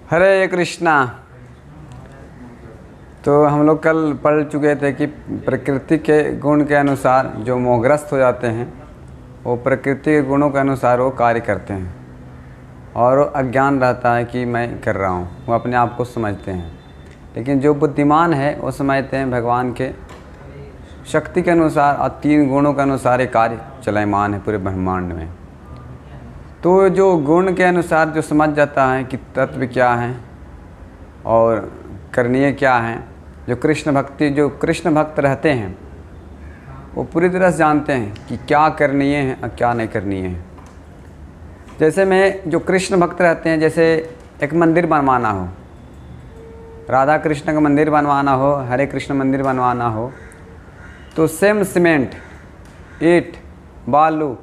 हरे कृष्णा। तो हम लोग कल पढ़ चुके थे कि प्रकृति के गुण के अनुसार जो मोहग्रस्त हो जाते हैं वो प्रकृति के गुणों के अनुसार वो कार्य करते हैं और अज्ञान रहता है कि मैं कर रहा हूँ, वो अपने आप को समझते हैं। लेकिन जो बुद्धिमान है वो समझते हैं भगवान के शक्ति के अनुसार और 3 गुणों के अनुसार ये कार्य चलायमान है पूरे ब्रह्मांड में। तो जो गुण के अनुसार जो समझ जाता है कि तत्व क्या है और करणीय क्या है, जो कृष्ण भक्त रहते हैं वो पूरी तरह से जानते हैं कि क्या करणीय है और क्या नहीं करणीय है। जैसे में जो कृष्ण भक्त रहते हैं, जैसे एक मंदिर बनवाना हो, राधा कृष्ण का मंदिर बनवाना हो, हरे कृष्ण मंदिर बनवाना हो, तो सेम सीमेंट, ईंट, बालू,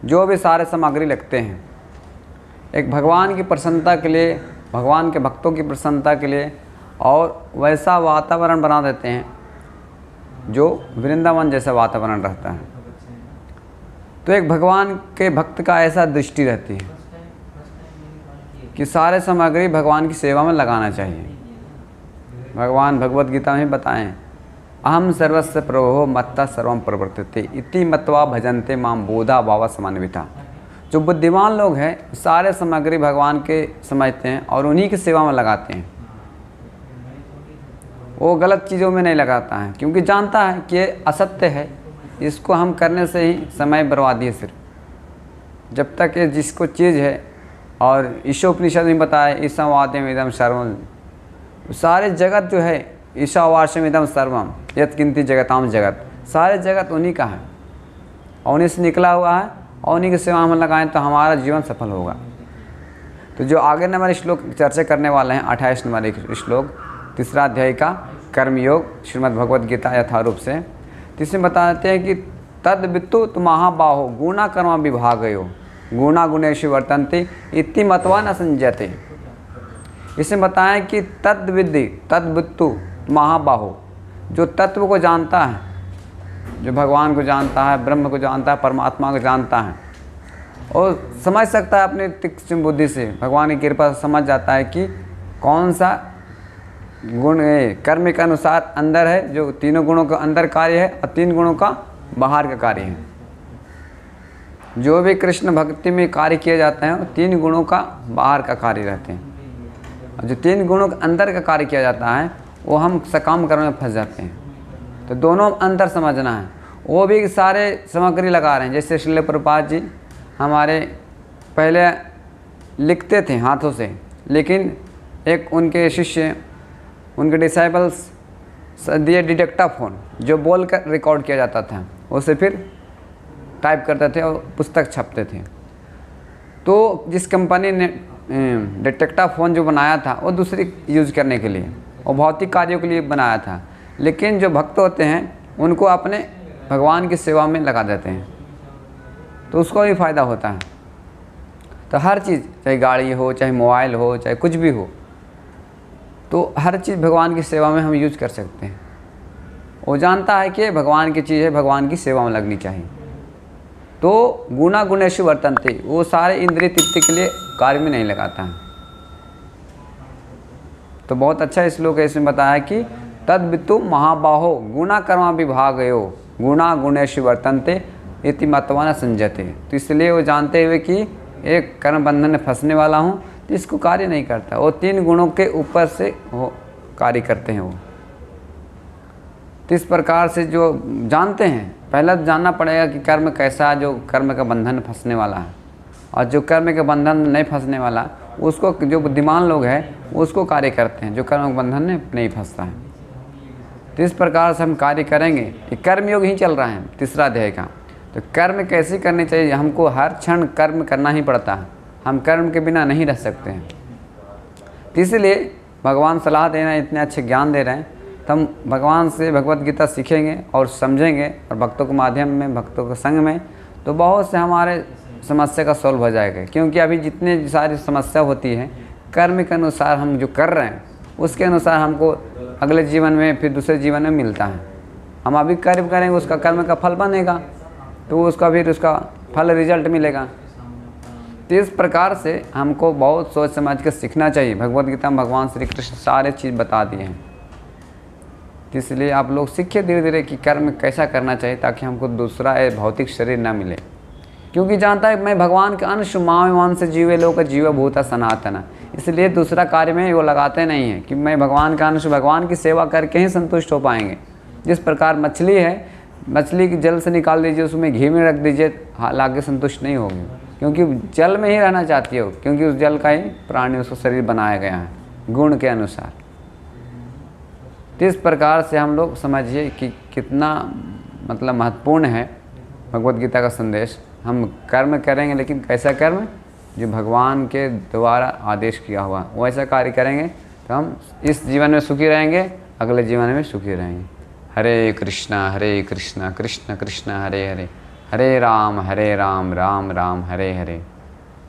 जो भी सारे सामग्री लगते हैं एक भगवान की प्रसन्नता के लिए, भगवान के भक्तों की प्रसन्नता के लिए, और वैसा वातावरण बना देते हैं जो वृंदावन जैसा वातावरण रहता है। तो एक भगवान के भक्त का ऐसा दृष्टि रहती है कि सारे सामग्री भगवान की सेवा में लगाना चाहिए। भगवान भगवत गीता में बताएं, अहम सर्वस्य प्रभो मत्ता सर्वम प्रवर्तते इति मत्वा भजन्ते माम बोधा भावा समन्विता। जो बुद्धिमान लोग हैं सारे सामग्री भगवान के समझते हैं और उन्हीं की सेवा में लगाते हैं। वो गलत चीज़ों में नहीं लगाता है क्योंकि जानता है कि ये असत्य है, इसको हम करने से ही समय बर्बादी है सिर्फ। जब तक ये जिसको चीज़ है, और ईशोपनिषद में बताया ईशावास्यम इदम सर्वम, सारे जगत जो है ईशावास्यम इदम सर्वम यत् किंचित् जगताम जगत, सारे जगत उन्हीं का है और उन्हीं से निकला हुआ है और उन्हीं की सेवा में लगाएं तो हमारा जीवन सफल होगा। तो जो आगे नंबर श्लोक चर्चा करने वाले हैं 28 नंबर श्लोक 3 अध्याय का कर्मयोग श्रीमद् भगवद गीता यथारूप से, इसमें बताते हैं कि तद वित्तु महाबाहो गुणा कर्म विभागयो गुणा गुणेषु वर्तन्ते इति मत्वा न संजयते। इसमें बताएं कि तद विद्धि तद वित्तु महाबाहो, जो तत्व को जानता है, जो भगवान को जानता है, ब्रह्म को जानता है, परमात्मा को जानता है और समझ सकता है अपनी तीक्ष्ण बुद्धि से, भगवान की कृपा से समझ जाता है कि कौन सा गुण कर्म के अनुसार अंदर है, जो 3 गुणों का अंदर कार्य है और 3 गुणों का बाहर का कार्य है। जो भी कृष्ण भक्ति में कार्य किए जाते हैं वो 3 गुणों का बाहर का कार्य रहते हैं, और जो 3 गुणों के अंदर का कार्य किया जाता है वो हम सकाम कर्म में फंस जाते हैं। तो दोनों अंतर समझना है। वो भी सारे सामग्री लगा रहे हैं। जैसे श्रील प्रभुपाद जी हमारे पहले लिखते थे हाथों से, लेकिन एक उनके शिष्य, उनके डिसाइबल्स दिए डिटेक्टाफोन, जो बोल कर रिकॉर्ड किया जाता था, उसे फिर टाइप करते थे और पुस्तक छपते थे। तो जिस कंपनी ने डिटेक्टाफोन जो बनाया था वो दूसरी यूज़ करने के लिए और भौतिक कार्यों के लिए बनाया था, लेकिन जो भक्त होते हैं उनको अपने भगवान की सेवा में लगा देते हैं तो उसको भी फ़ायदा होता है। तो हर चीज़, चाहे गाड़ी हो, चाहे मोबाइल हो, चाहे कुछ भी हो, तो हर चीज़ भगवान की सेवा में हम यूज कर सकते हैं। वो जानता है कि भगवान की चीज़ है, भगवान की सेवा में लगनी चाहिए। तो गुणा गुणेषु वर्तन्ते, वो सारे इंद्रिय तृप्ति के लिए कार्य में नहीं लगाता है। तो बहुत अच्छा श्लोक है, इसमें बताया कि तद वित्तु महाबाहो गुणा कर्म विभागयो गुणा गुणेषु वर्तन्ते इति मत्वा न संजयते। तो इसलिए वो जानते हुए कि एक कर्म बंधन में फंसने वाला हूँ तो इसको कार्य नहीं करता। वो 3 गुणों के ऊपर से वो कार्य करते हैं। वो तो इस प्रकार से जो जानते हैं, पहले तो जानना पड़ेगा कि कर्म कैसा, जो कर्म का बंधन फंसने वाला है, और जो कर्म के बंधन नहीं फंसने वाला उसको, जो बुद्धिमान लोग हैं उसको कार्य करते हैं, जो कर्म के बंधन में नहीं फंसता है। तो इस प्रकार से हम कार्य करेंगे। ये कर्मयोग ही चल रहा है 3 अध्याय का। तो कर्म कैसे करनी चाहिए, हमको हर क्षण कर्म करना ही पड़ता है, हम कर्म के बिना नहीं रह सकते हैं। तो इसलिए भगवान सलाह दे रहे हैं, इतने अच्छे ज्ञान दे रहे हैं, तो हम भगवान से भगवत गीता सीखेंगे और समझेंगे, और भक्तों के माध्यम में, भक्तों के संग में, तो बहुत से हमारे समस्या का सॉल्व हो जाएगा। क्योंकि अभी जितने सारी समस्या होती है कर्म के अनुसार हम जो कर रहे हैं उसके अनुसार हमको अगले जीवन में, फिर दूसरे जीवन में मिलता है। हम अभी कर्म करेंगे, उसका कर्म का फल बनेगा, तो उसका फिर उसका फल रिजल्ट मिलेगा। तो इस प्रकार से हमको बहुत सोच समझ कर सीखना चाहिए। भगवद गीता में भगवान श्री कृष्ण सारे चीज़ बता दिए हैं। तो इसलिए आप लोग सीखिए धीरे धीरे कि कर्म कैसा करना चाहिए ताकि हमको दूसरा ये भौतिक शरीर ना मिले। क्योंकि जानता है मैं भगवान के अंश मां से जीवे लोक जीव भूता सनातन, इसलिए दूसरा कार्य में वो लगाते नहीं हैं कि मैं भगवान का अंश, भगवान की सेवा करके ही संतुष्ट हो पाएंगे। जिस प्रकार मछली है, मछली की जल से निकाल दीजिए, उसमें घी में रख दीजिए, हालांकि संतुष्ट नहीं होगी, क्योंकि जल में ही रहना चाहती है, क्योंकि उस जल का ही प्राणी उसको शरीर बनाया गया है गुण के अनुसार। तो इस प्रकार से हम लोग समझिए कि कितना मतलब महत्वपूर्ण है भगवद गीता का संदेश। हम कर्म करेंगे, लेकिन कैसा कर्म जो भगवान के द्वारा आदेश किया हुआ वैसा कार्य करेंगे तो हम इस जीवन में सुखी रहेंगे, अगले जीवन में सुखी रहेंगे। हरे कृष्णा कृष्ण कृष्ण हरे हरे, हरे राम राम राम हरे हरे।